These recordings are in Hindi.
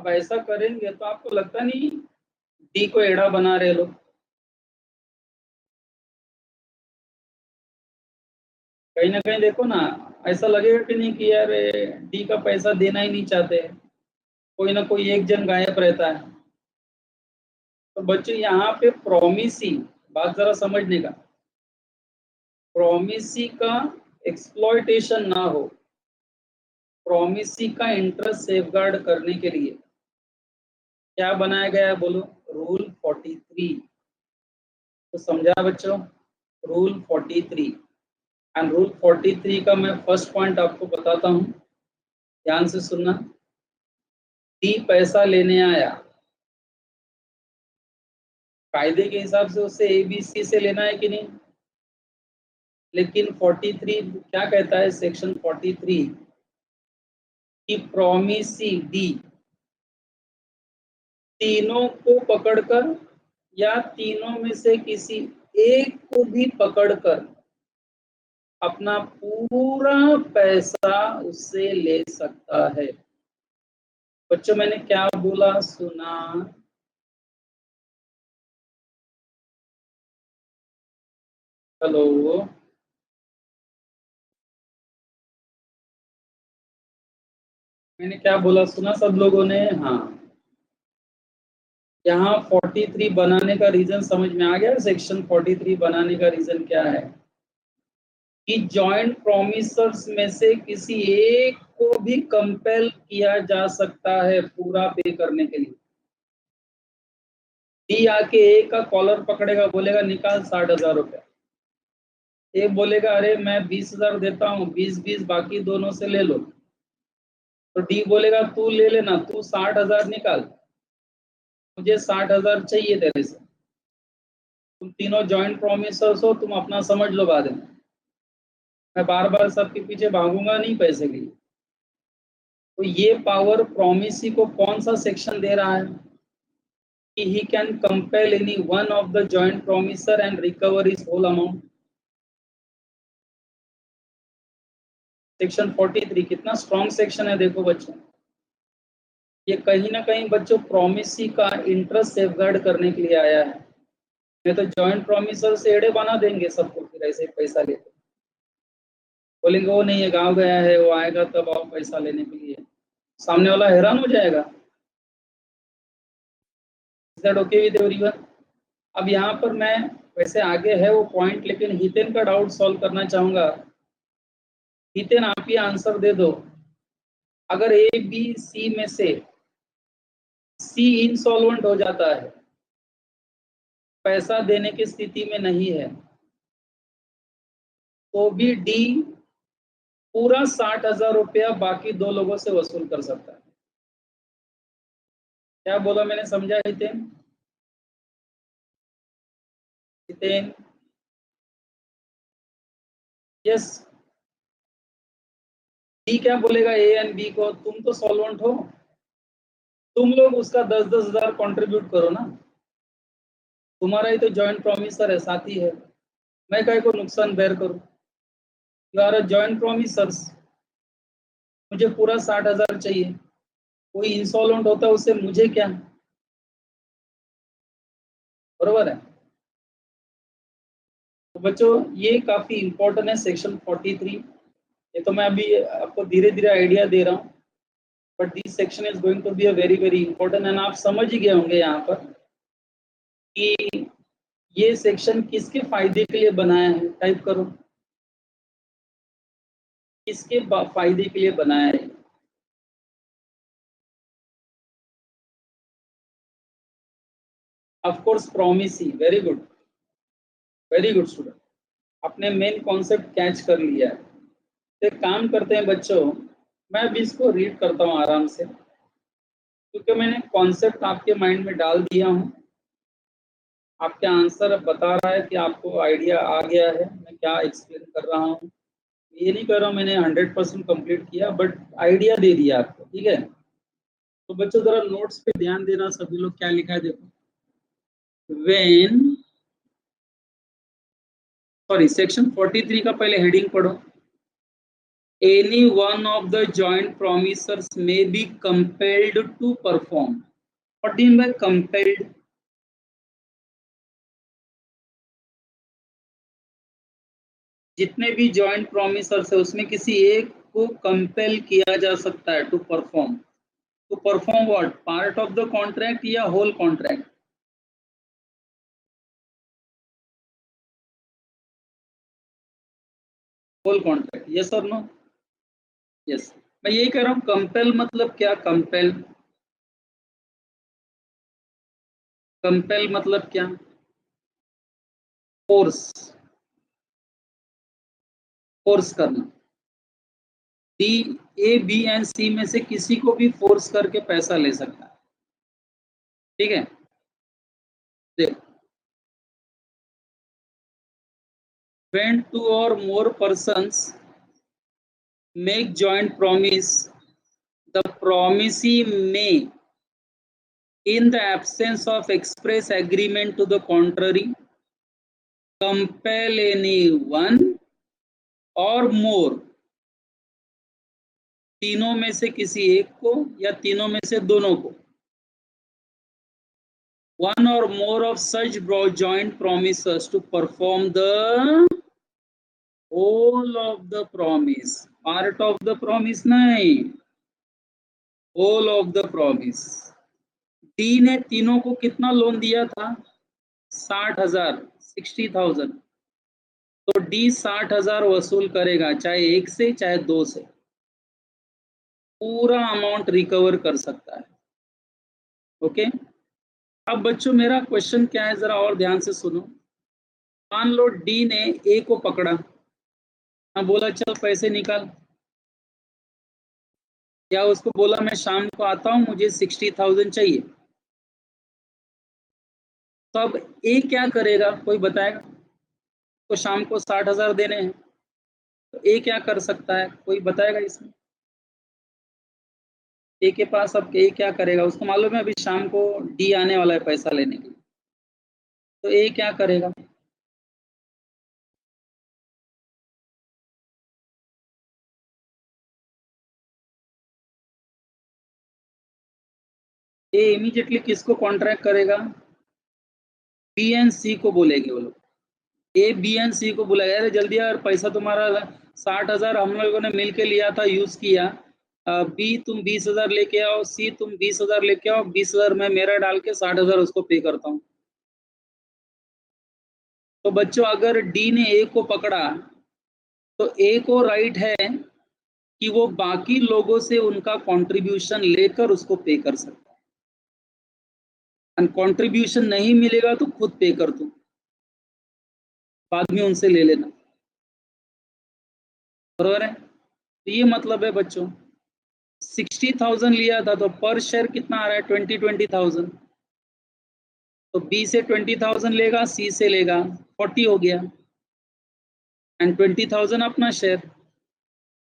अब ऐसा करेंगे तो आपको लगता नहीं डी को एड़ा बना रहे लोग? कहीं ना कहीं देखो ना, ऐसा लगेगा कि नहीं कि यार डी का पैसा देना ही नहीं चाहते, कोई ना कोई एक जन गायब रहता है। तो बच्चों यहाँ पे प्रोमिसी, बात जरा समझने का, प्रोमिसी का एक्सप्लॉयटेशन ना हो, प्रोमिसी का इंटरेस्ट सेफगार्ड करने के लिए क्या बनाया गया है बोलो? रूल 43। तो समझा बच्चों? रूल 43। एंड रूल 43 का मैं फर्स्ट पॉइंट आपको बताता हूं, ध्यान से सुनना। डी पैसा लेने आया, कायदे के हिसाब से उससे एबीसी से लेना है कि नहीं? लेकिन 43 क्या कहता है, सेक्शन 43 कि प्रोमिसी डी तीनों को पकड़कर या तीनों में से किसी एक को भी पकड़कर अपना पूरा पैसा उससे ले सकता है। बच्चों मैंने क्या बोला, सुना? हेलो, मैंने क्या बोला, सुना सब लोगों ने? हाँ। यहाँ 43 बनाने का रीजन समझ में आ गया? सेक्शन 43 बनाने का रीजन क्या है कि जॉइंट प्रोमिसर्स में से किसी एक को भी कंपेल किया जा सकता है पूरा पे करने के लिए। डी आके ए का कॉलर पकड़ेगा, बोलेगा निकाल 60,000 रुपया। ए बोलेगा अरे मैं 20,000 देता हूँ, 20-20 बाकी दोनों से ले लो। तो डी बोलेगा तू ले लेना, तू 60,000 निकाल, मुझे 60,000 चाहिए तेरे से। तुम तीनों जॉइंट प्रोमिसर्स हो, तुम अपना समझ लो बाद में, मैं बार बार सबके पीछे भागूंगा नहीं पैसे के लिए। तो ये पावर प्रोमिसी को कौन सा सेक्शन दे रहा है कि he can compel any one of the joint promisor and recover his whole amount? Section 43 कितना स्ट्रॉन्ग सेक्शन है देखो बच्चों। ये कहीं ना कहीं बच्चों प्रोमिसी का इंटरेस्ट सेफगार्ड करने के लिए आया है। नहीं तो जॉइंट प्रोमिसर से एड़े बना देंगे सबको, फिर ऐसे पैसा लेते बोलेंगे वो नहीं है, गांव गया है, वो आएगा तब आओ पैसा लेने के लिए। सामने वाला हैरान हो जाएगा। Okay with everyone? अब यहाँ पर मैं, वैसे आगे है वो पॉइंट, लेकिन हितेन का डाउट सॉल्व करना चाहूंगा। हितेन आप ही आंसर दे दो, अगर ए बी सी में से सी इंसॉल्वेंट हो जाता है, पैसा देने की स्थिति में नहीं है, तो भी डी पूरा 60,000 रुपया बाकी दो लोगों से वसूल कर सकता है। क्या बोला मैंने, समझा हितेन? हितेन यस। डी क्या बोलेगा ए एंड बी को, तुम तो सॉल्वेंट हो, तुम लोग उसका 10-10 हजार कंट्रीब्यूट करो ना, तुम्हारा ही तो जॉइंट प्रोमिसर है, साथी है, मैं कहीं को नुकसान बेर करूं? यू आर अ जॉइंट प्रोमिसर्स, मुझे पूरा 60,000 चाहिए, कोई इंसॉल्वेंट होता है उससे मुझे क्या, बरोबर है? तो बच्चों ये काफी इंपॉर्टेंट है सेक्शन 43। ये तो मैं अभी आपको धीरे धीरे आइडिया दे रहा हूँ, but this section is going to be a very very important. And आप समझ ही गए होंगे यहाँ पर कि ये सेक्शन किसके फायदे के लिए बनाया है, टाइप करो, किसके फायदे के लिए बनाया है? Of course promisee, very good, very good student, आपने मेन कॉन्सेप्ट कैच कर लिया है। तो एक काम करते हैं बच्चों, मैं अभी इसको रीड करता हूँ आराम से, क्योंकि मैंने कॉन्सेप्ट आपके माइंड में डाल दिया हूँ। आपका आंसर बता रहा है कि आपको आइडिया आ गया है मैं क्या एक्सप्लेन कर रहा हूँ। ये नहीं कर रहा हूँ मैंने 100% कंप्लीट किया, बट आइडिया दे दिया आपको, ठीक है? तो बच्चों जरा नोट्स पे ध्यान देना, सभी लोग क्या लिखा है देखो। वेन, सॉरी सेक्शन 43 का पहले हेडिंग पढ़ो, any one of the joint promisors may be compelled to perform. What do you mean by compelled? जितने भी जॉइंट प्रोमिसर्स है उसमें किसी एक को कंपेल किया जा सकता है to perform what, part of the contract या whole contract? Whole contract, yes और नो? यस, मैं यही कह रहा हूँ कंपेल मतलब क्या? कंपेल मतलब क्या? फोर्स करना। डी, ए, बी एंड सी में से किसी को भी फोर्स करके पैसा ले सकता है, ठीक है? देखो, when two or more persons make joint promise, the promisee may, in the absence of express agreement to the contrary, compel any one or more, तीनों में से किसी एक को या तीनों में से दोनों को, one or more of such joint promises to perform the whole of the promise, part of the promise नहीं, whole of the promise। D ने तीनों को कितना लोन दिया था? 60,000, 60,000। तो डी 60,000 वसूल करेगा, चाहे एक से चाहे दो से, पूरा अमाउंट रिकवर कर सकता है। ओके, अब बच्चों मेरा क्वेश्चन क्या है, जरा और ध्यान से सुनो। मान लो डी ने ए को पकड़ा, हाँ, बोला चल पैसे निकाल, या उसको बोला मैं शाम को आता हूं, मुझे 60,000 चाहिए। तो अब ए क्या करेगा, कोई बताएगा? तो शाम को 60,000 देने हैं, तो ए क्या कर सकता है, कोई बताएगा इसमें? ए के पास अब ए क्या करेगा, उसको मालूम है अभी शाम को डी आने वाला है पैसा लेने के लिए, तो ए क्या करेगा? ए इमीडिएटली किसको कॉन्ट्रैक्ट करेगा? बी एंड सी को बोलेंगे वो लोग, ए बी एंड सी को बुलाया, अरे जल्दी यार पैसा तुम्हारा 60,000 हम लोगों ने मिल के लिया था, यूज किया, बी तुम 20,000 लेके आओ, सी तुम 20,000 लेके आओ, 20,000 मैं मेरा डाल के 60,000 उसको पे करता हूँ। तो बच्चों अगर डी ने ए को पकड़ा, तो ए को राइट है कि वो बाकी लोगों से उनका कंट्रीब्यूशन लेकर उसको पे कर सकता है, और कंट्रीब्यूशन नहीं मिलेगा तो खुद पे कर दो, बाद में उनसे ले लेना, बरोबर है? तो ये मतलब है बच्चों, 60,000 लिया था तो पर शेयर कितना आ रहा है? 20,000। तो बी से 20,000 लेगा, सी से लेगा, 40 हो गया, एंड 20,000 अपना शेयर,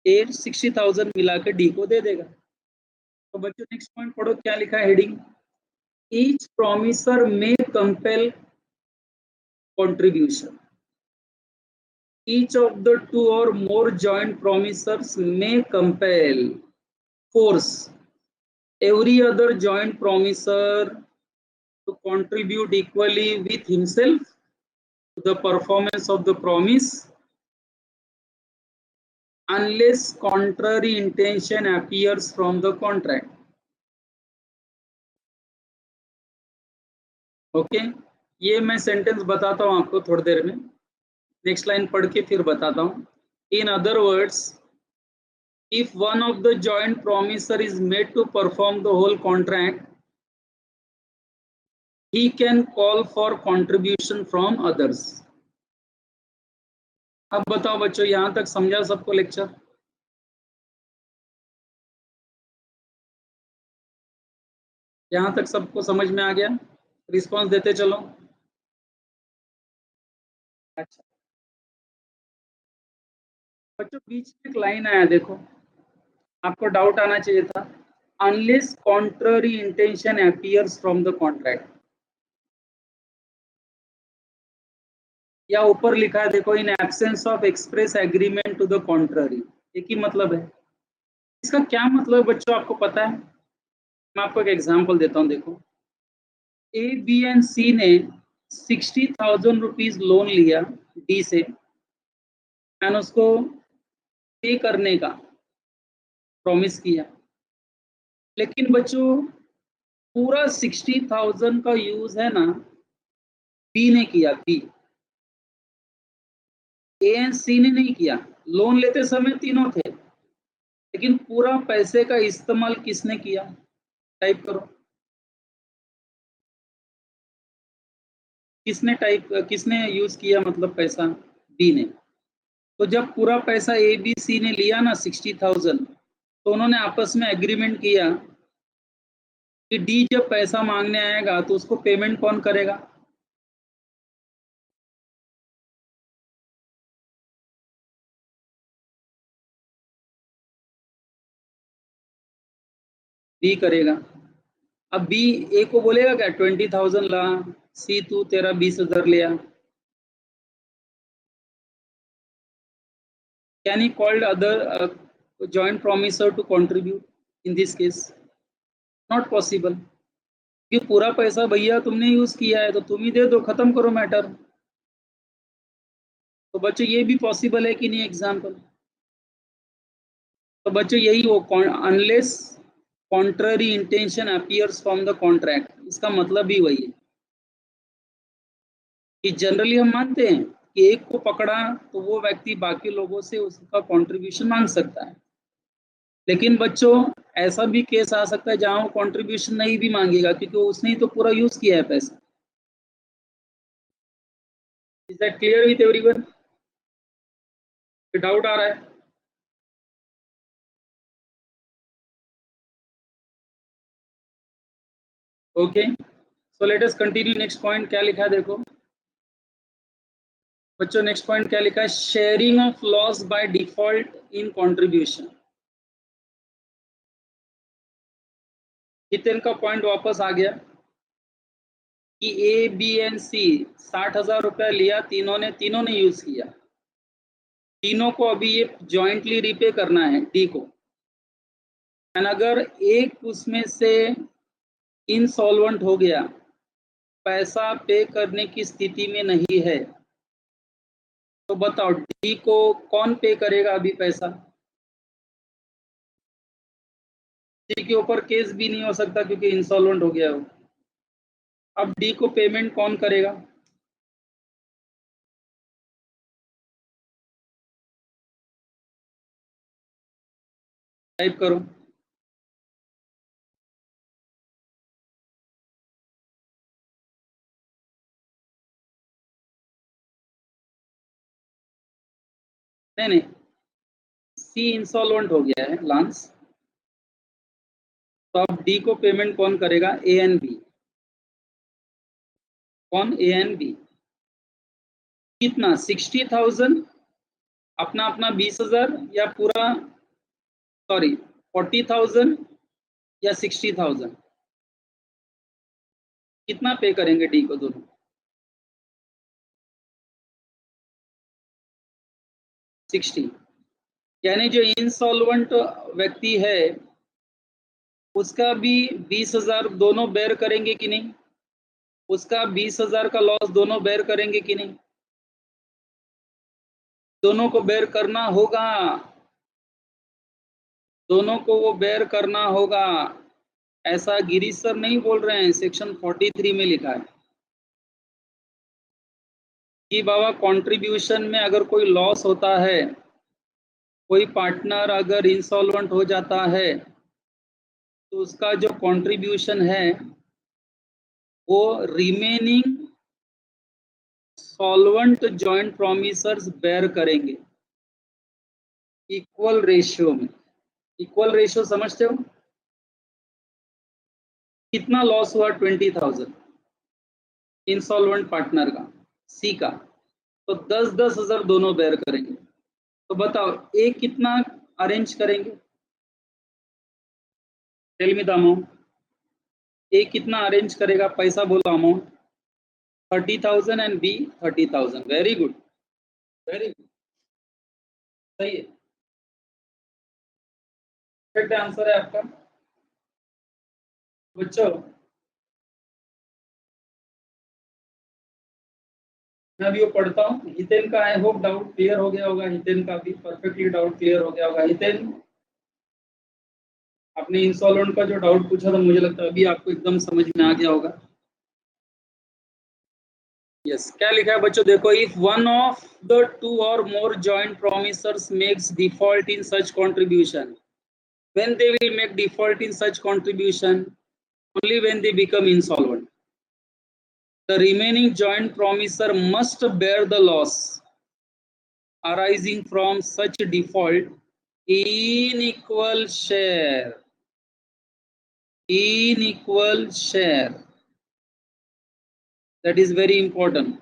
60,000 मिला के डी को दे देगा। तो बच्चों नेक्स्ट पॉइंट पढ़ो, क्या लिखा है हेडिंग? ईच प्रॉमिसर में compel contribution. Each of the two or more joint promisors may compel, force every other joint promisor to contribute equally with himself to the performance of the promise unless contrary intention appears from the contract. Okay, ये मैं सेंटेंस बताता हूं आपको थोड़ी देर में, नेक्स्ट लाइन पढ़ के फिर बताता हूं। In other words, if one of the joint promisor is made to perform the whole contract, he can call for contribution from others. अब बताओ बच्चों, यहां तक समझा सबको लेक्चर? यहां तक सबको समझ में आ गया? रिस्पांस देते चलो। अच्छा बच्चों, बीच में एक लाइन आया देखो, आपको डाउट आना चाहिए था, unless contrary intention appears from the contract, या ऊपर लिखा है देखो, in absence of express agreement to the contrary, एक ही मतलब है। इसका क्या मतलब है बच्चों, आपको पता है? मैं आपको एक एग्जांपल देता हूँ, देखो। ए, बी एंड सी ने 60,000 रुपीज लोन लिया डी से, एंड उसको पे करने का प्रॉमिस किया। लेकिन बच्चों पूरा 60,000 का यूज है ना बी ने किया, बी। ए एंड सी ने नहीं किया। लोन लेते समय तीनों थे, लेकिन पूरा पैसे का इस्तेमाल किसने किया? टाइप करो। किसने यूज किया, मतलब पैसा? बी ने। तो जब पूरा पैसा ए बी सी ने लिया ना 60,000, तो उन्होंने आपस में एग्रीमेंट किया कि डी जब पैसा मांगने आएगा तो उसको पेमेंट कौन करेगा? बी करेगा। अब बी ए को बोलेगा क्या 20,000 ला, सी तू तेरा 20,000 लिया। Can he called other joint promisor to contribute in this case? Not possible. कि पूरा पैसा भैया तुमने यूज किया है तो तुम ही दे दो, खत्म करो मैटर। तो बच्चों ये भी पॉसिबल है कि नहीं एग्जाम्पल? तो बच्चों यही वो, unless contrary intention appears from the contract, इसका मतलब भी वही है कि जनरली हम मानते हैं कि एक को पकड़ा तो वो व्यक्ति बाकी लोगों से उसका कंट्रीब्यूशन मांग सकता है। लेकिन बच्चों ऐसा भी केस आ सकता है जहां वो कंट्रीब्यूशन नहीं भी मांगेगा, क्योंकि उसने ही तो पूरा यूज किया है पैसा। Is that clear with everyone? Doubt आ रहा है? Okay, so let us continue. Next point क्या लिखा है देखो बच्चों, नेक्स्ट पॉइंट क्या लिखा है? Sharing of loss by default in contribution. कितने का पॉइंट वापस आ गया कि ए बी एंड सी 60,000 रुपया लिया, तीनों ने यूज किया। तीनों को अभी ये जॉइंटली रीपे करना है डी को। एंड अगर एक उसमें से इनसॉल्वेंट हो गया, पैसा पे करने की स्थिति में नहीं है, तो बताओ डी को कौन पे करेगा अभी पैसा? डी के ऊपर केस भी नहीं हो सकता क्योंकि इंसॉल्वेंट हो गया हो। अब डी को पेमेंट कौन करेगा? टाइप करो। नहीं नहीं, सी इंसॉल्वेंट हो गया है लांस, तो अब डी को पेमेंट कौन करेगा? A and B. कौन? A and B. कितना? 60,000 अपना अपना 20,000, या पूरा, सॉरी 40,000 या 60,000? कितना पे करेंगे डी को दोनों? 60। यानी जो इंसॉल्वेंट व्यक्ति है उसका भी 20,000 दोनों बेयर करेंगे कि नहीं? उसका 20,000 का लॉस दोनों बेयर करेंगे कि नहीं? दोनों को बेयर करना होगा। दोनों को वो बेयर करना होगा। ऐसा गिरीश सर नहीं बोल रहे हैं, सेक्शन 43 में लिखा है कि बाबा कंट्रीब्यूशन में अगर कोई लॉस होता है, कोई पार्टनर अगर इंसॉल्वेंट हो जाता है, तो उसका जो कंट्रीब्यूशन है वो रिमेनिंग सॉल्वेंट जॉइंट प्रोमिसर्स बेयर करेंगे इक्वल रेशियो में। इक्वल रेशियो समझते हो? कितना लॉस हुआ? 20,000 इंसॉल्वेंट पार्टनर का, सी का, तो 10,000 दोनों बेयर करेंगे। तो बताओ ए कितना अरेंज करेंगे? Tell me the amount. A कितना अरेंज करेगा? पैसा बोलो, amount. 30,000 and B 30,000। Very good, very good, सही है। करेक्ट आंसर है आपका बच्चों। मैं अभी वो पढ़ता हूँ हितेन का। आई होप डाउट क्लियर हो गया होगा। हितेन का भी परफेक्टली डाउट क्लियर हो गया होगा। हितेन, आपने इंसॉल्वेंट का जो डाउट पूछा था, मुझे लगता है अभी आपको एकदम समझ में आ गया होगा। यस, क्या लिखा है बच्चों, देखो, if one of the two or more joint promisors makes default in such contribution, when they will make default in such contribution, only when they become insolvent. The remaining joint promisor must bear the loss arising from such default in equal share. In equal share. That is very important.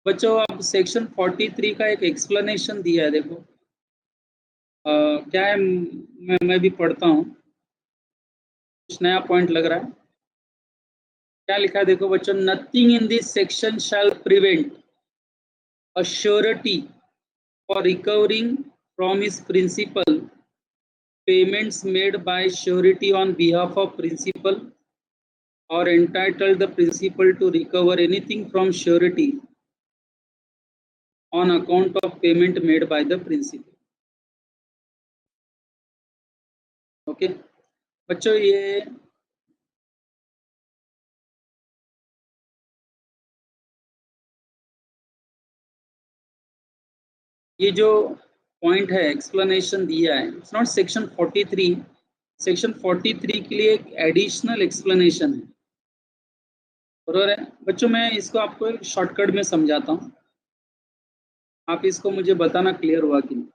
बच्चों, अब सेक्शन 43 का एक एक्सप्लेनेशन दिया है, देखो क्या है, मैं भी पढ़ता हूँ, कुछ नया पॉइंट लग रहा है। क्या लिखा है देखो बच्चों, nothing in this section shall prevent a surety for recovering from his principal payments made by surety on behalf of principal or entitle the principal to recover anything from surety on account of payment made by the principal. Okay बच्चों, ये जो पॉइंट है, एक्सप्लेनेशन दिया है, इट्स नॉट सेक्शन 43। सेक्शन 43 के लिए एक एडिशनल एक्सप्लेनेशन है, बरोबर है बच्चों। मैं इसको आपको एक शॉर्टकट में समझाता हूँ, आप इसको मुझे बताना क्लियर हुआ कि नहीं।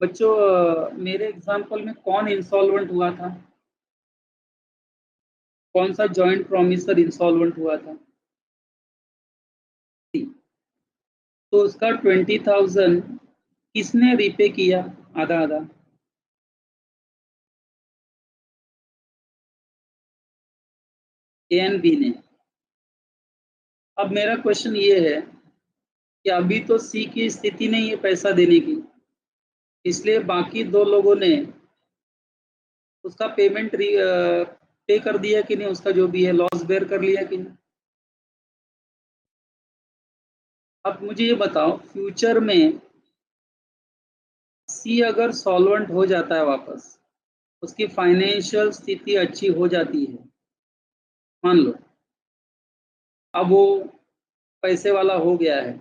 बच्चों, मेरे एग्जाम्पल में कौन इंसॉल्वेंट हुआ था, कौन सा जॉइंट प्रोमिसर इंसॉल्वेंट हुआ था? तो उसका 20,000 किसने रिपे किया, आधा आधा? ए एंड बी ने। अब मेरा क्वेश्चन ये है कि अभी तो सी की स्थिति नहीं है पैसा देने की, इसलिए बाकी दो लोगों ने उसका पेमेंट पे कर दिया कि नहीं, उसका जो भी है लॉस बेयर कर लिया कि नहीं? अब मुझे ये बताओ, फ्यूचर में सी अगर सॉल्वेंट हो जाता है वापस, उसकी फाइनेंशियल स्थिति अच्छी हो जाती है, मान लो अब वो पैसे वाला हो गया है,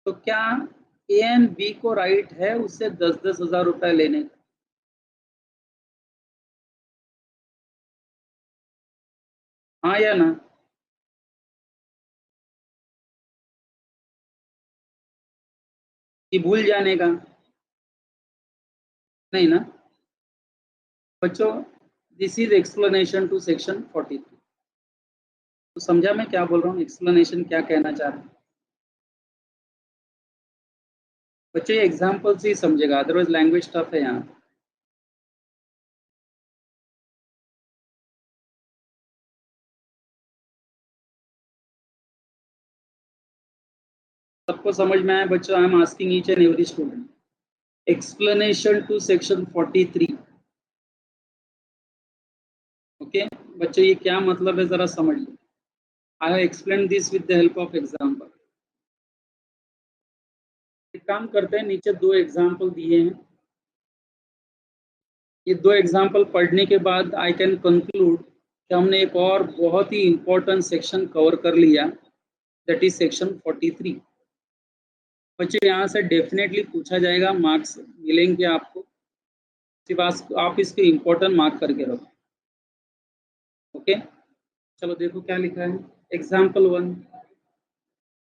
तो क्या ए एंड बी को राइट है उससे 10-10 हजार रुपए लेने का? हाँ या ना? कि भूल जाने का? नहीं ना बच्चों, this is explanation to section 43। तो समझा मैं क्या बोल रहा हूँ, एक्सप्लेनेशन क्या कहना चाह रहा हूँ बच्चों? ये एग्जाम्पल से ही समझेगा, अदरवाइज लैंग्वेज टफ है यहाँ। सबको समझ में आया बच्चों? I am asking each and every student, explanation to section 43। Okay बच्चों, ये क्या मतलब है जरा समझ लो। I have explain this with the help of example. एक काम करते हैं, नीचे दो एग्जाम्पल दिए हैं, ये दो एग्जाम्पल पढ़ने के बाद आई कैन कंक्लूड कि हमने एक और बहुत ही इंपॉर्टेंट सेक्शन कवर कर लिया, दैट इज सेक्शन 43। बच्चों, यहाँ से डेफिनेटली पूछा जाएगा, मार्क्स मिलेंगे आपको, सिर्फ आप इसको इम्पोर्टेंट मार्क करके रखो। ओके चलो देखो क्या लिखा है। Example 1,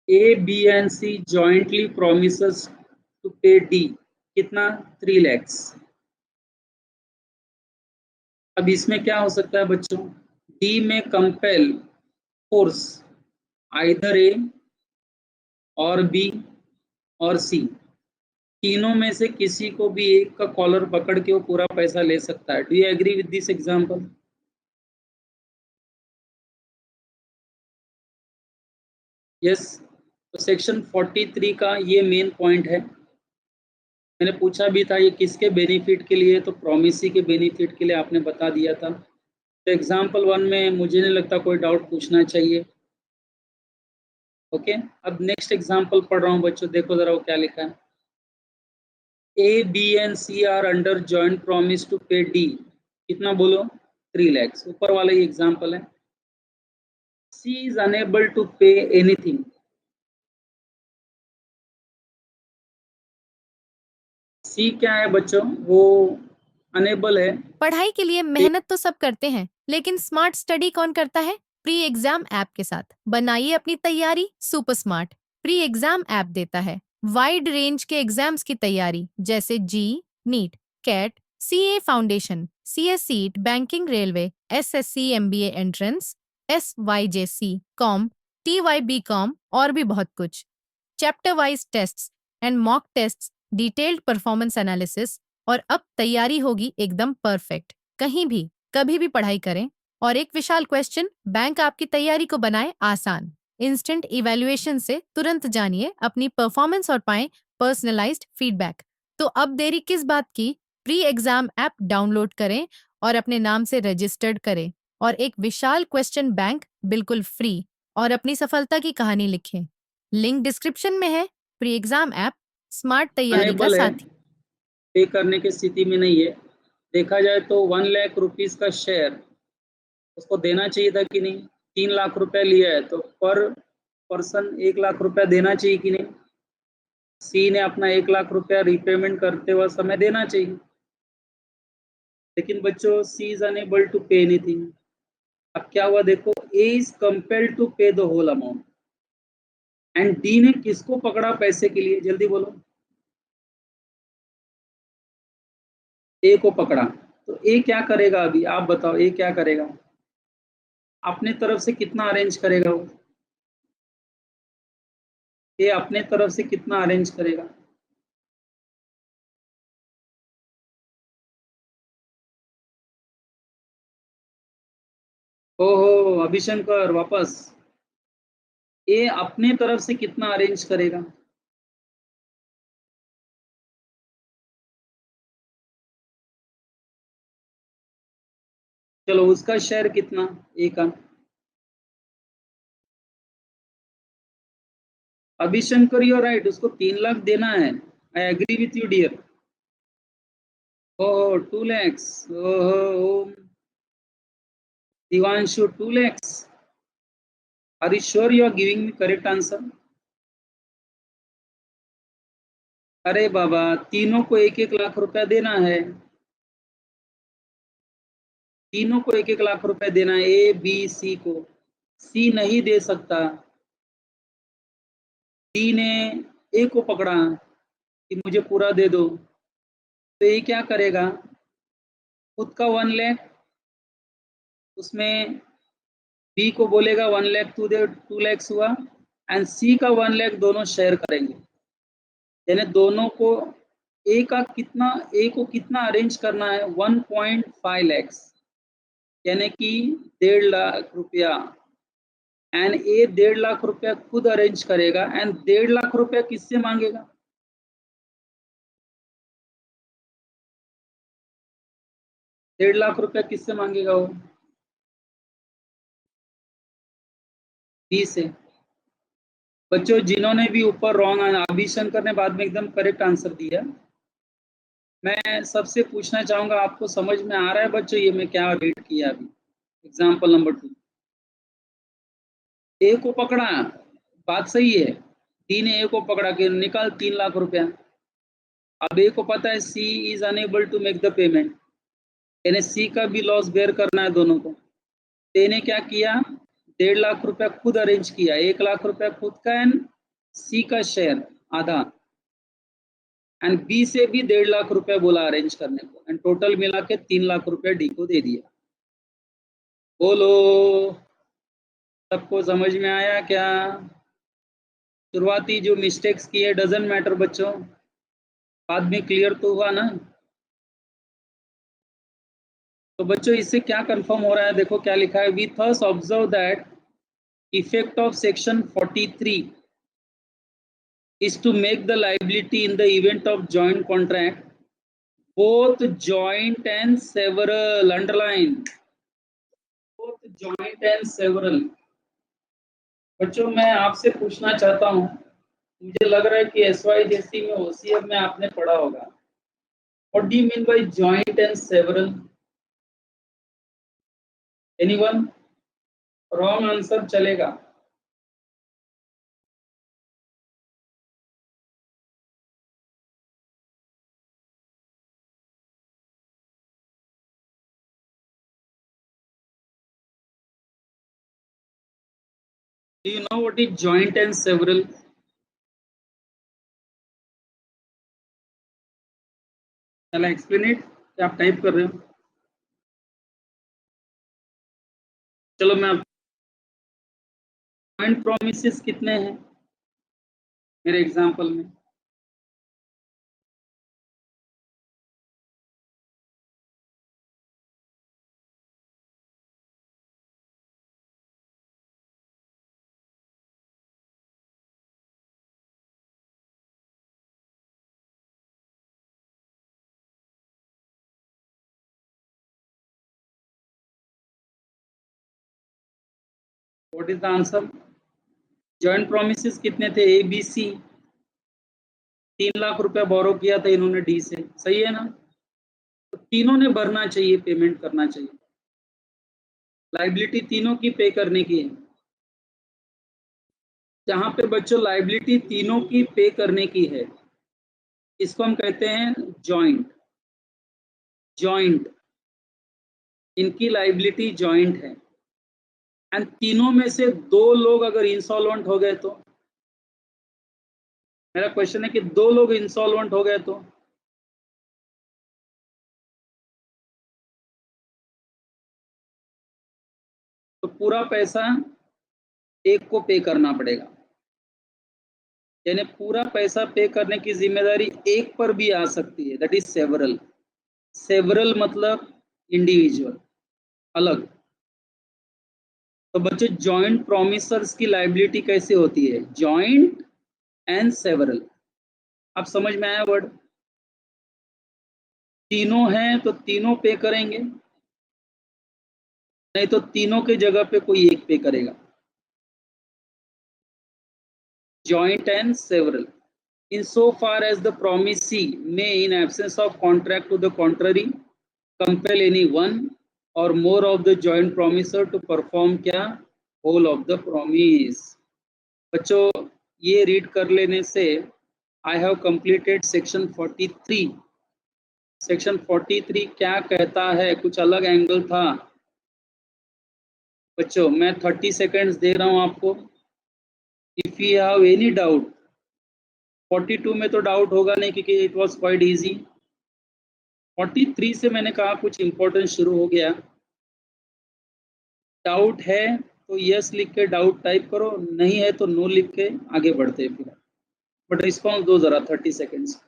A B and C jointly promises to pay D, कितना? 3 lakhs। अब इसमें क्या हो सकता है बच्चों, डी में कंपेल, फोर्स, आइदर ए और बी और सी, तीनों में से किसी को भी एक का कॉलर पकड़ के वो पूरा पैसा ले सकता है। Do you agree with this example? Yes. तो सेक्शन 43 का ये मेन पॉइंट है। मैंने पूछा भी था ये किसके बेनिफिट के लिए, तो प्रोमिसी के बेनिफिट के लिए आपने बता दिया था। तो एग्जाम्पल 1 में मुझे नहीं लगता कोई डाउट पूछना चाहिए। ओके, अब नेक्स्ट एग्जाम्पल पढ़ रहा हूँ बच्चों, देखो जरा वो क्या लिखा है। A, B and C are under joint promise to pay D, कितना बोलो, 3 lakhs। ऊपर वाला ही एग्जाम्पल है। C is unable to pay anything. C क्या है बच्चों, वो अनेबल है। पढ़ाई के लिए मेहनत तो सब करते हैं, लेकिन स्मार्ट स्टडी कौन करता है? प्री एग्जाम ऐप के साथ बनाइए अपनी तैयारी super smart. Pre exam app देता है वाइड रेंज के एग्जाम्स की तैयारी, जैसे JEE, NEET, CAT, CA foundation, CS CET, banking, railway, SSC, MBA entrance, SYJC, com, TYB com और भी बहुत कुछ। Chapter wise tests and mock tests, detailed performance analysis, और अब तैयारी होगी एकदम परफेक्ट। कहीं भी कभी भी पढ़ाई करें। और एक विशाल क्वेश्चन बैंक आपकी तैयारी को बनाए आसान। इंस्टेंट इवैल्यूएशन से तुरंत जानिए अपनी परफॉर्मेंस और पाएं पर्सनलाइज्ड फीडबैक। तो अब देरी किस बात की? प्री एग्जाम ऐप डाउनलोड करें और अपने नाम से रजिस्टर्ड करें और एक विशाल क्वेश्चन बैंक बिल्कुल फ्री और अपनी सफलता की कहानी लिखें। लिंक डिस्क्रिप्शन में है। प्री एग्जाम ऐप स्मार्ट तैयारी का अनेबल है, साथी। पे करने की स्थिति में नहीं है। देखा जाए तो 1 लाख रुपीस का शेयर उसको देना चाहिए था कि नहीं। 3 लाख रुपए लिया है तो पर पर्सन 1 लाख रुपया देना चाहिए कि नहीं। सी ने अपना 1 लाख रुपया रिपेमेंट करते हुए समय देना चाहिए, लेकिन बच्चों C is unable to pay anything. अब क्या हुआ देखो, A is compelled to pay the whole amount and D ने किसको पकड़ा पैसे के लिए, जल्दी बोलो। ए को पकड़ा, तो ए क्या करेगा, अभी आप बताओ ए क्या करेगा, अपने तरफ से कितना अरेंज करेगा वो। ए अपने तरफ से कितना अरेंज करेगा। ओहो अभिशंकर वापस, ए अपने तरफ से कितना अरेंज करेगा। चलो उसका शेयर कितना, ए का। अभिशंकर यू राइट, उसको 3 लाख देना है। I agree with you dear. Oh 2 lakhs। ओहो Divanshu 2 lakhs। Are you sure you are giving me correct answer. अरे बाबा, तीनों को 1-1 लाख रुपया देना है। तीनों को 1-1 लाख रुपए देना है, ए बी सी को। सी नहीं दे सकता, डी ने ए को पकड़ा कि मुझे पूरा दे दो, तो ये क्या करेगा, खुद का 1 लाख, उसमें बी को बोलेगा 1 लाख तू दे, 2 lakhs हुआ, एंड सी का 1 लाख, दोनों शेयर करेंगे। यानी दोनों को ए को कितना अरेंज करना है, 1.5 lakhs, यानी कि 1.5 लाख रुपया। एंड ए 1.5 लाख रुपया खुद अरेंज करेगा एंड 1.5 लाख रुपया किससे मांगेगा। 1.5 लाख रुपया किससे मांगेगा वो, बी से। बच्चों जिन्होंने भी ऊपर रॉन्ग, अभिशंकर ने बाद में एकदम करेक्ट आंसर दिया। मैं सबसे पूछना चाहूंगा, आपको समझ में आ रहा है बच्चों ये मैं क्या रीड किया अभी। एग्जाम्पल नंबर 2, ए को पकड़ा, बात सही है, डी ने ए को पकड़ा कि निकाल 3 लाख रुपया। अब ए को पता है C is unable to make the payment, यानी सी का भी लॉस बेयर करना है दोनों को। ए ने क्या किया, 1.5 लाख रुपया खुद अरेंज किया, 1 लाख रुपया खुद का एंड सी का शेयर आधा, एंड बी से भी 1.5 लाख रुपया बोला अरेंज करने को, एंड टोटल मिला के 3 लाख रुपया डी को दे दिया। बोलो सबको समझ में आया क्या। शुरुआती जो मिस्टेक्स की है डजंट मैटर बच्चों, बाद में क्लियर तो हुआ ना। तो बच्चों इससे क्या कंफर्म हो रहा है, देखो क्या लिखा है, we thus observe that effect of section 43 is to make the liability in the event of joint contract both joint and several. Underline both joint and several. बच्चों मैं आपसे पूछना चाहता हूं, मुझे लग रहा है कि SYJC में OCF में आपने पढ़ा होगा. What do you mean by joint and several? Anyone? Wrong answer चलेगा. Do you know what is joint and several? Shall I explain it? क्या आप टाइप कर रहे हो? चलो मैं जॉइंट प्रोमिसेस कितने हैं मेरे एग्जांपल में? What is the answer? Joint promises कितने थे? ABC 3 लाख रुपया बोरो किया था इन्होंने डी से, सही है ना? तो तीनों ने भरना चाहिए, पेमेंट करना चाहिए. लाइबिलिटी तीनों की पे करने की है. जहां पे बच्चों लाइबिलिटी तीनों की पे करने की है, इसको हम कहते हैं जॉइंट. जॉइंट, इनकी लाइबिलिटी जॉइंट है. एंड तीनों में से 2 लोग अगर इंसॉल्वेंट हो गए तो, मेरा क्वेश्चन है कि 2 लोग इंसॉल्वेंट हो गए तो पूरा पैसा एक को पे करना पड़ेगा. यानी पूरा पैसा पे करने की जिम्मेदारी एक पर भी आ सकती है. That is several. सेवरल मतलब इंडिविजुअल, अलग. तो बच्चों जॉइंट प्रोमिसर्स की लाइबिलिटी कैसे होती है? Joint and several. अब समझ में आया वर्ड? तीनों हैं तो तीनों पे करेंगे, नहीं तो तीनों के जगह पे कोई एक पे करेगा. Joint and several. In so far as the promisee may, in absence of contract to the contrary, compel any one or more of the joint promisor to perform क्या? Whole of the promise. बच्चों ये रीड कर लेने से I have completed section 43. Section 43 क्या कहता है? कुछ अलग एंगल था बच्चों. मैं 30 सेकेंड्स दे रहा हूं आपको. If you have any doubt, 42 में तो डाउट होगा नहीं क्योंकि इट वाज क्वाइट इजी. 43 से मैंने कहा कुछ इंपॉर्टेंट शुरू हो गया. डाउट है तो यस लिख के डाउट टाइप करो, नहीं है तो नो लिख के आगे बढ़ते हैं. फिर बट रिस्पॉन्स दो जरा 30 सेकेंड्स.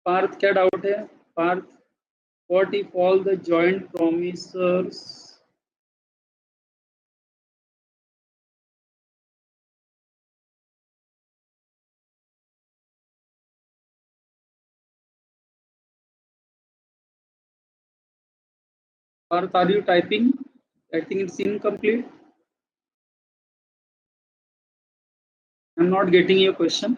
पार्थ क्या डाउट है? Parth, what if all the joint promisors Parth, are you typing? I think it's incomplete. I'm not getting your question.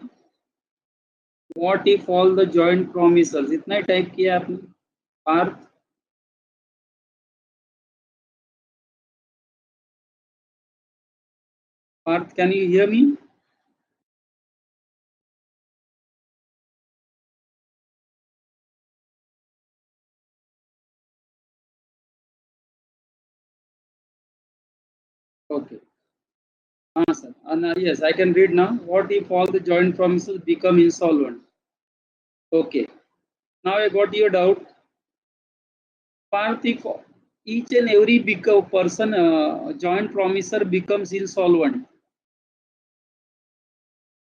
What if all the joint promisers? इतना ही टाइप किया आपने. Parth, Parth, can you hear me? Okay. हाँ sir, yes, I can read now. What if all the joint promises become insolvent? Okay, now I got your doubt. Parth, if each and every person, joint promiser becomes insolvent,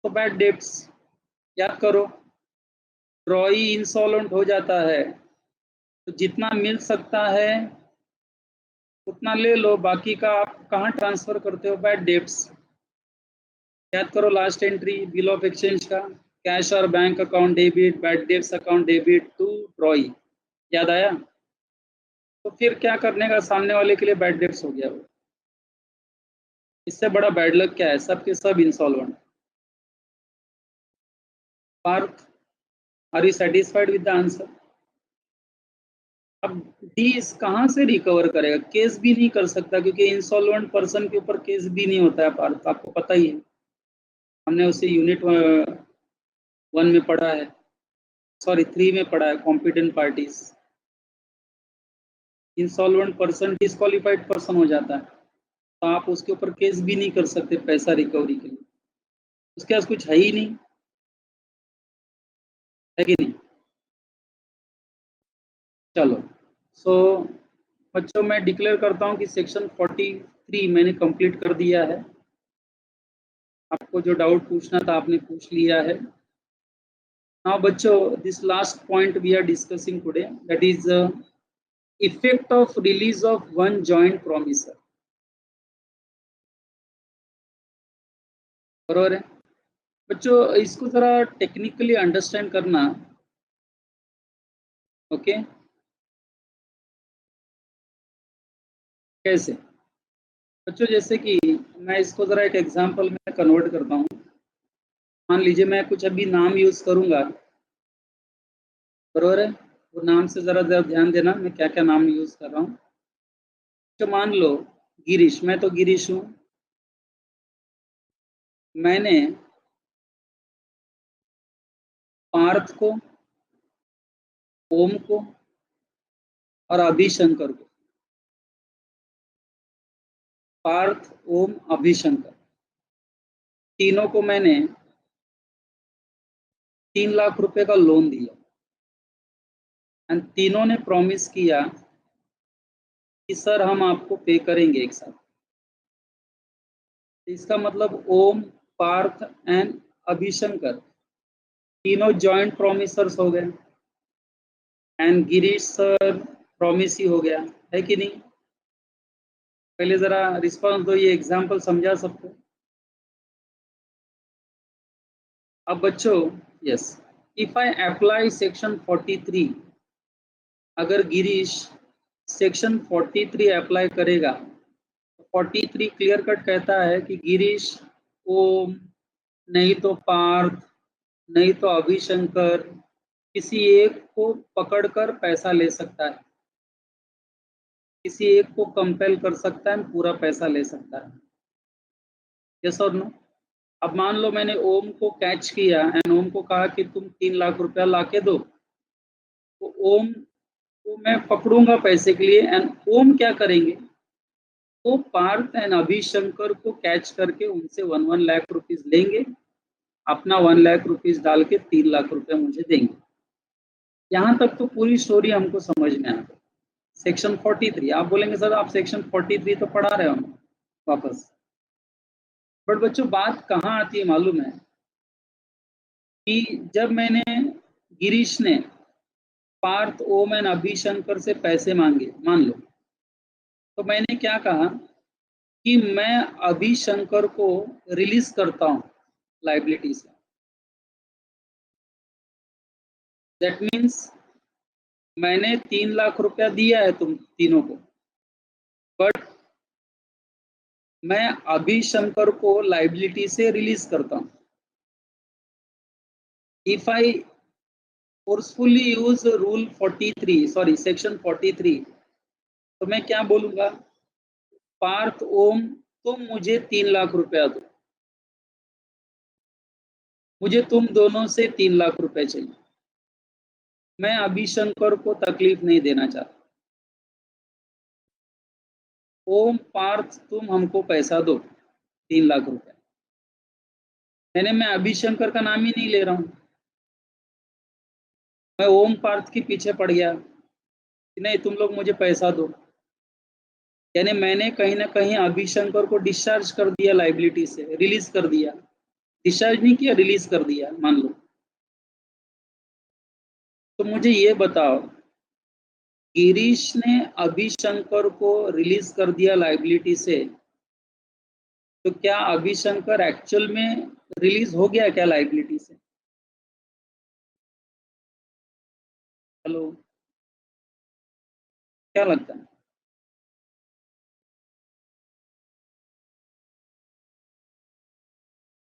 तो bad debts, याद करो, ड्रॉई इंसॉल्वेंट हो जाता है तो जितना मिल सकता है उतना ले लो, बाकी का आप कहाँ ट्रांसफर करते हो? Bad debts. याद करो last entry bill of exchange का, कैश और bank account debit, bad debts account debit to drawee. याद आया? तो फिर क्या करने का, सामने वाले के लिए बैड डेब्ट्स हो गया वो। इससे बड़ा बैड लक क्या है? सबके सब insolvent. Parth, are you satisfied with the answer? अब डी कहाँ से रिकवर करेगा? केस भी नहीं कर सकता क्योंकि इंसॉल्वेंट पर्सन के ऊपर केस भी नहीं होता है पार्थ, आपको पता ही है, हमने उसे यूनिट 1 में पढ़ा है, सॉरी 3 में पढ़ा है, competent parties. Insolvent person disqualified person हो जाता है तो आप उसके ऊपर केस भी नहीं कर सकते पैसा रिकवरी के लिए, उसके पास कुछ है ही नहीं, है कि नहीं? चलो, सो बच्चों मैं डिक्लेयर करता हूं कि सेक्शन 43 मैंने कंप्लीट कर दिया है। आपको जो डाउट पूछना था आपने पूछ लिया है। नाउ बच्चों, this last point we are discussing today, that is effect of release of one joint promisor. बरोबर है बच्चों, इसको जरा टेक्निकली अंडरस्टैंड करना। ओके, कैसे बच्चों? जैसे कि मैं इसको जरा एक एग्जांपल में कन्वर्ट करता हूँ। मान लीजिए मैं कुछ अभी नाम यूज करूंगा, बरोबर है? वो नाम से जरा जरा ध्यान देना मैं क्या क्या नाम यूज कर रहा हूँ। तो मान लो गिरीश, मैं तो गिरीश हूँ, मैंने पार्थ को, ओम को और अभिशंकर को, पार्थ, ओम, अभिशंकर, तीनों को मैंने 3 लाख रुपए का लोन दिया एंड तीनों ने प्रॉमिस किया कि सर हम आपको पे करेंगे एक साथ। इसका मतलब ओम, पार्थ एंड अभिशंकर तीनों जॉइंट प्रॉमिसर्स हो गए एंड गिरीश सर प्रॉमिस ही हो गया, है कि नहीं? पहले जरा रिस्पॉन्स दो, ये एग्जांपल समझा सबको? अब बच्चों, yes, if I apply section 43, अगर गिरीश सेक्शन 43 अप्लाई करेगा, 43 क्लियर कट कहता है कि गिरीश, ओम, नहीं तो पार्थ, नहीं तो अभिशंकर, किसी एक को पकड़कर पैसा ले सकता है, किसी एक को कंपेल कर सकता है, पूरा पैसा ले सकता है। यस और नो? अब मान लो मैंने ओम को कैच किया एंड ओम को कहा कि तुम 3 लाख रुपया ला के दो, तो ओम को मैं पकड़ूंगा पैसे के लिए एंड ओम क्या करेंगे? तो पार्थ एंड अभिशंकर को कैच करके उनसे 1 लाख रुपीज लेंगे, अपना 1 लाख रुपीज डाल के 3 लाख रुपया मुझे देंगे। यहाँ तक तो पूरी स्टोरी हमको समझ में आ गई। सेक्शन 43, आप बोलेंगे सर आप सेक्शन 43 तो पढ़ा रहे हो वापस, बट बच्चों बात कहाँ आती है मालूम है? कि जब मैंने, गिरीश ने पार्थ, ओम एंड अभिशंकर से पैसे मांगे मान लो, तो मैंने क्या कहा कि मैं अभिशंकर को रिलीज करता हूं लाइबिलिटी से। दैट मीन्स मैंने 3 लाख रुपया दिया है तुम तीनों को, बट मैं अभिशंकर को लाइबिलिटी से रिलीज करता हूं। If I forcefully use rule 43, sorry section 43, तो मैं क्या बोलूंगा? पार्थ, ओम, तुम मुझे 3 लाख रुपया दो, मुझे तुम दोनों से 3 लाख रुपए चाहिए, मैं अभिशंकर को तकलीफ नहीं देना चाहता। ओम, पार्थ, तुम हमको पैसा दो, 3 लाख रुपए। मैं अभिशंकर का नाम ही नहीं ले रहा हूं, मैं ओम पार्थ के पीछे पड़ गया कि नहीं तुम लोग मुझे पैसा दो। यानी मैंने कहीं ना कहीं अभिशंकर को डिस्चार्ज कर दिया, लाइबिलिटी से रिलीज कर दिया, डिस्चार्ज नहीं किया, रिलीज कर दिया मान लो। तो मुझे ये बताओ, गिरीश ने अभिशंकर को रिलीज कर दिया लाइबिलिटी से, तो क्या अभिशंकर एक्चुअल में रिलीज हो गया क्या लाइबिलिटी से? हेलो, क्या लगता है?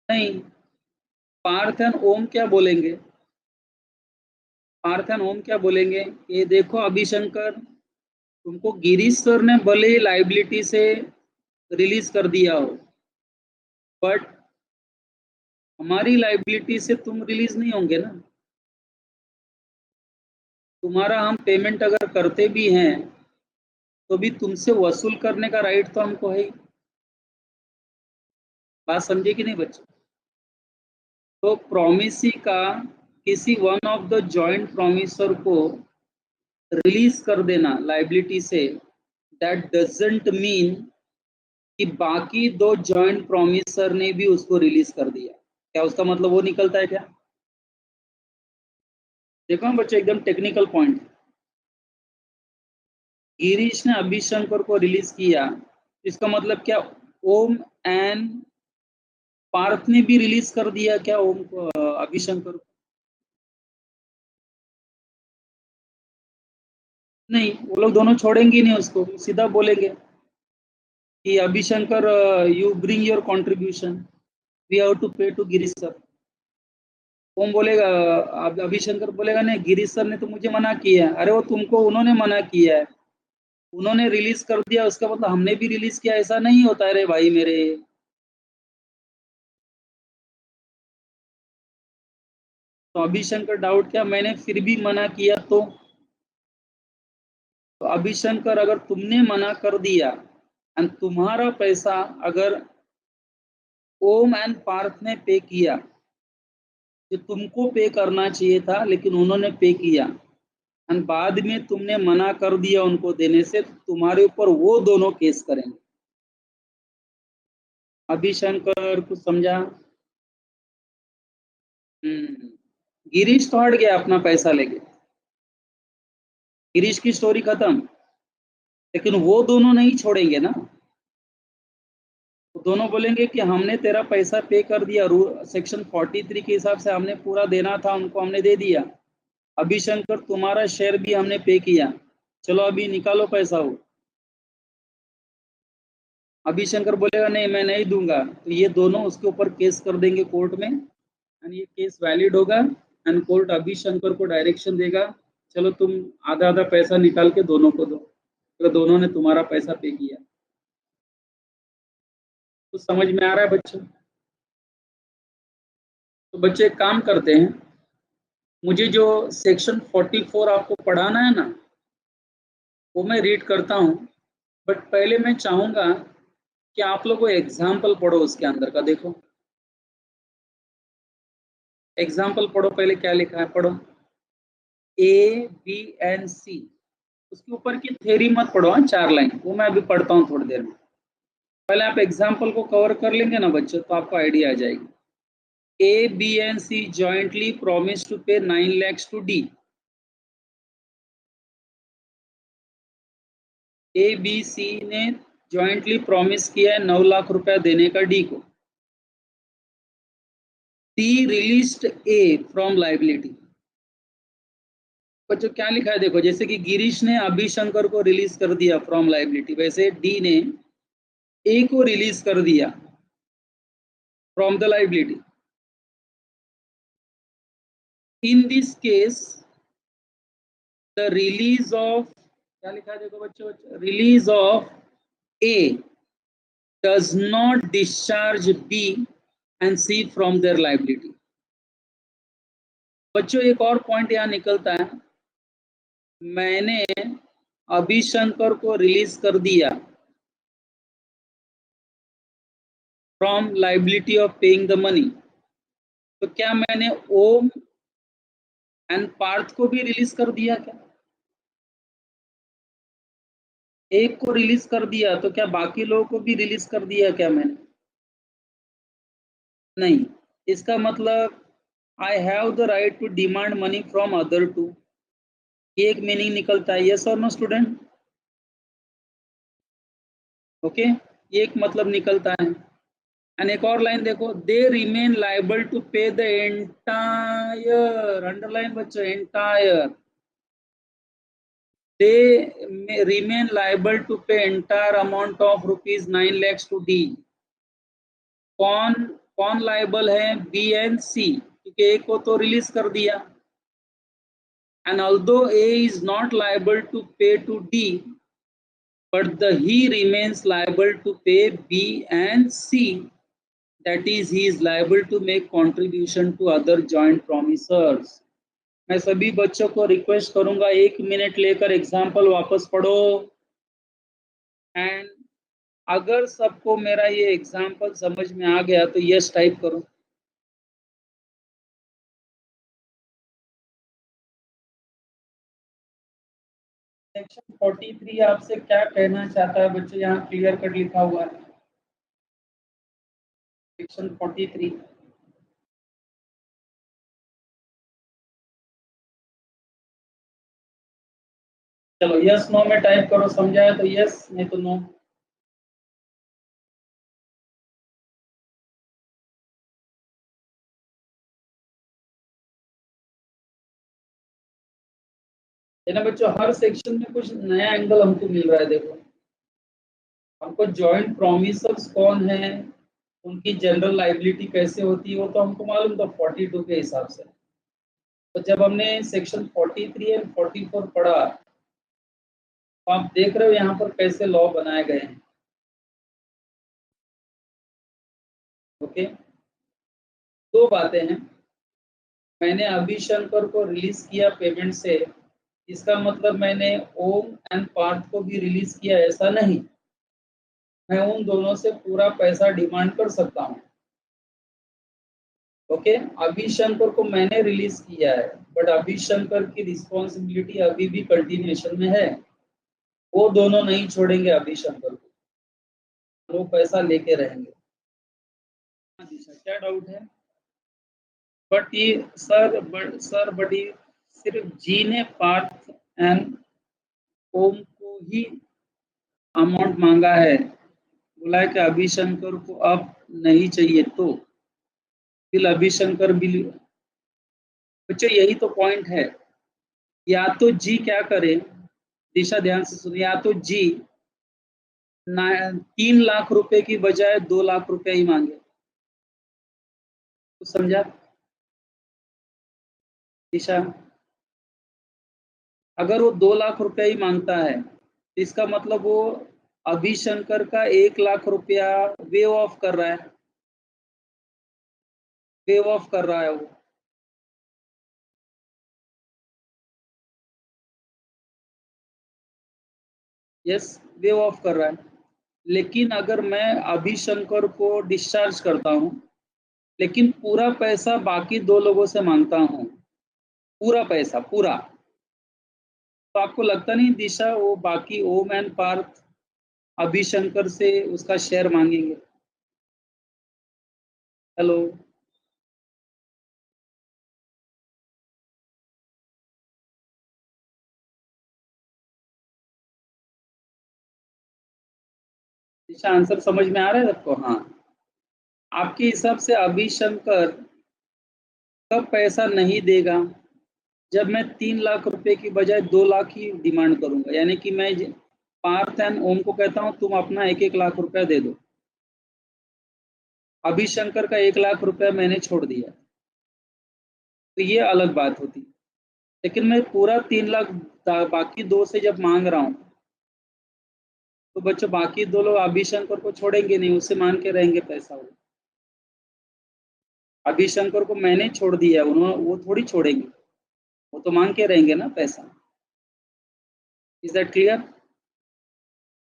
नहीं, पार्थ एंड ओम क्या बोलेंगे, पार्थ एंड ओम क्या बोलेंगे, ये देखो अभिशंकर, तुमको गिरीश सर ने भले ही लाइबिलिटी से रिलीज कर दिया हो, बट हमारी लाइबिलिटी से तुम रिलीज नहीं होंगे ना। तुम्हारा हम पेमेंट अगर करते भी हैं तो भी तुमसे वसूल करने का राइट तो हमको है ही। बात समझे कि नहीं बच्चे? तो प्रोमिसी का किसी one of the joint promisor को रिलीज कर देना लाइबिलिटी से, दैट डजंट मीन कि बाकी दो जॉइंट प्रोमिसर ने भी उसको रिलीज कर दिया। क्या उसका मतलब वो निकलता है क्या? देखो बच्चे, एकदम टेक्निकल पॉइंट। गिरीश ने अभिशंकर को रिलीज किया, इसका मतलब क्या ओम एंड पार्थ ने भी रिलीज कर दिया क्या ओम को, अभिशंकर को? नहीं, वो लोग दोनों छोड़ेंगे नहीं उसको, सीधा बोलेंगे कि Abhishankar you bring your contribution, we have to pay to Girish sir. Om बोलेगा, अभिशंकर बोलेगा नहीं गिरीश सर ने तो मुझे मना किया है। अरे वो तुमको उन्होंने मना किया है, उन्होंने रिलीज कर दिया उसका मतलब हमने भी रिलीज किया, ऐसा नहीं होता है रे भाई मेरे। तो अभिशंकर डाउट क्या, मैंने फिर भी मना किया तो अभिशंकर अगर तुमने मना कर दिया एंड तुम्हारा पैसा अगर ओम एंड पार्थ ने पे किया, जो तुमको पे करना चाहिए था लेकिन उन्होंने पे किया, एंड बाद में तुमने मना कर दिया उनको देने से, तो तुम्हारे ऊपर वो दोनों केस करेंगे। अभिशंकर कुछ समझा? गिरीश तो हट गया अपना पैसा लेके, गिरीश की स्टोरी खत्म, लेकिन वो दोनों नहीं छोड़ेंगे ना। वो दोनों बोलेंगे कि हमने तेरा पैसा पे कर दिया, सेक्शन 43 के हिसाब से हमने पूरा देना था उनको, हमने दे दिया। अभिशंकर तुम्हारा शेयर भी हमने पे किया, चलो अभी निकालो पैसा। वो अभिशंकर बोलेगा नहीं मैं नहीं दूंगा, तो ये दोनों उसके ऊपर केस कर देंगे कोर्ट में, एंड ये केस वैलिड होगा, एंड कोर्ट अभिशंकर को डायरेक्शन देगा, चलो तुम आधा आधा पैसा निकाल के दोनों को दो, तो दोनों ने तुम्हारा पैसा पे किया। तो समझ में आ रहा है बच्चों? तो बच्चे एक काम करते हैं, मुझे जो सेक्शन 44 आपको पढ़ाना है ना, वो मैं रीड करता हूँ, बट पहले मैं चाहूंगा कि आप लोग को एग्जाम्पल पढ़ो उसके अंदर का, देखो एग्जाम्पल पढ़ो, पहले क्या लिखा है पढ़ो। ए बी एंड सी, उसके ऊपर की थ्योरी मत पढ़ो, 4 लाइन वो मैं अभी पढ़ता हूँ थोड़ी देर में। पहले आप एग्जाम्पल को कवर कर लेंगे ना बच्चों, तो आपको आइडिया आ जाएगी। A B and C jointly promise to pay 9 lakhs to D. A B C ने जॉइंटली प्रॉमिस किया है 9 लाख रुपया देने का डी को। D released A from liability. बच्चों क्या लिखा है देखो, जैसे कि गिरीश ने अभिशंकर को रिलीज कर दिया फ्रॉम लाइबिलिटी, वैसे डी ने ए को रिलीज कर दिया from the liability. In this case the release of, क्या लिखा है देखो बच्चों, release of A does not discharge B and C from their liability। बच्चों एक और पॉइंट यहाँ निकलता है, मैंने अभिशंकर को रिलीज कर दिया, from liability of paying the money, तो क्या मैंने ओम एंड पार्थ को भी रिलीज कर दिया? क्या एक को रिलीज कर दिया तो क्या बाकी लोगों को भी रिलीज कर दिया क्या मैंने? नहीं। इसका मतलब I have the right to demand money from other two, ये एक मीनिंग निकलता है। यस और नो स्टूडेंट? ओके, ये एक मतलब निकलता है। एंड एक और लाइन देखो, they remain liable to pay the entire, underline बच्चों, entire, they remain liable to pay entire amount of rupees 9 lakhs to D। कौन कौन लाइबल है? बी एंड सी, क्योंकि ए को तो रिलीज कर दिया। And although A is not liable to pay to D, but he remains liable to pay B and C, that is he is liable to make contribution to other joint promisors। मैं सभी बच्चों को रिक्वेस्ट करूंगा 1 मिनट लेकर एग्जाम्पल वापस पढ़ो। एंड अगर सबको मेरा ये एग्जाम्पल समझ में आ गया तो यस टाइप करो। सेक्शन 43 आपसे क्या कहना चाहता है बच्चों? यहाँ क्लियर कट लिखा हुआ है सेक्शन 43। चलो यस नो में टाइप करो, समझाया तो यस, नहीं तो नो। है ना बच्चों, हर सेक्शन में कुछ नया एंगल हमको मिल रहा है। देखो हमको जॉइंट प्रोमिसर्स कौन है, उनकी जनरल लाइबिलिटी कैसे होती है, वो तो हमको मालूम था 42 के हिसाब से। तो जब हमने सेक्शन 43 एंड 44 पढ़ा, तो आप देख रहे हो यहाँ पर कैसे लॉ बनाए गए हैं। ओके, दो बातें हैं। मैंने अभिशंकर को रिलीज किया पेमेंट से, इसका मतलब मैंने ओम एंड पार्थ को भी रिलीज किया ऐसा नहीं। मैं उन दोनों से पूरा पैसा डिमांड कर सकता हूँ। ओके, अभिशंकर को मैंने रिलीज किया है, बट अभिशंकर की रिस्पॉन्सिबिलिटी अभी भी कंटिन्यूएशन में है। वो दोनों नहीं छोड़ेंगे अभिशंकर को, वो पैसा लेके रहेंगे। क्या डाउट है? बट ये बट ये सिर्फ जी ने पार्थ एंड ओम को ही अमाउंट मांगा है, बोला है कि अभिशंकर को अब नहीं चाहिए, तो फिर अभिशंकर बिल। बच्चों यही तो पॉइंट है। या तो जी क्या करे, दिशा ध्यान से सुनिए, या तो जी 3 लाख रुपए की बजाय 2 लाख रुपए ही मांगे, तो समझा दिशा? अगर वो 2 लाख रुपए ही मांगता है, इसका मतलब वो अभिशंकर का 1 लाख रुपया वेव ऑफ कर रहा है, वेव ऑफ कर रहा है वो। यस, वेव ऑफ कर रहा है। लेकिन अगर मैं अभिशंकर को डिस्चार्ज करता हूँ, लेकिन पूरा पैसा बाकी 2 लोगों से मांगता हूँ, पूरा पैसा पूरा, तो आपको लगता नहीं दिशा वो बाकी ओम एंड पार्थ अभिशंकर से उसका शेयर मांगेंगे? हेलो, दिशा आंसर समझ में आ रहा है सबको? हाँ, आपके हिसाब से अभिशंकर कब पैसा नहीं देगा? जब मैं 3 लाख रुपए की बजाय 2 लाख ही डिमांड करूंगा, यानी कि मैं पार्थ एंड ओम को कहता हूं तुम अपना 1-1 लाख रुपया दे दो, अभिशंकर का 1 लाख रुपया मैंने छोड़ दिया, तो ये अलग बात होती। लेकिन मैं पूरा 3 लाख बाकी 2 से जब मांग रहा हूँ, तो बच्चों बाकी 2 लोग अभिशंकर को छोड़ेंगे नहीं, उससे मांग के रहेंगे पैसा। वो अभिशंकर को मैंने छोड़ दिया, उन्होंने वो थोड़ी छोड़ेंगे, वो तो मांग के रहेंगे ना पैसा। Is that clear?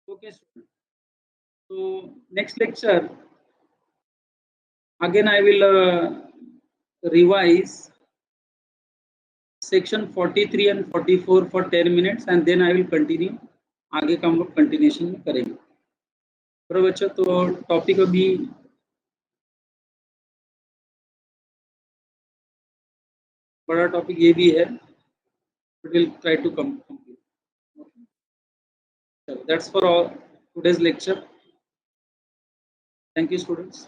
ओके, तो next lecture Again, I will revise section 43 and 44 for 10 minutes and then I will continue. आगे का हम लोग कंटिन्यूशन में करेंगे। तो बच्चों, तो टॉपिक अभी बड़ा टॉपिक ये भी है, but we'll try to complete. So that's for all today's lecture. Thank you, students.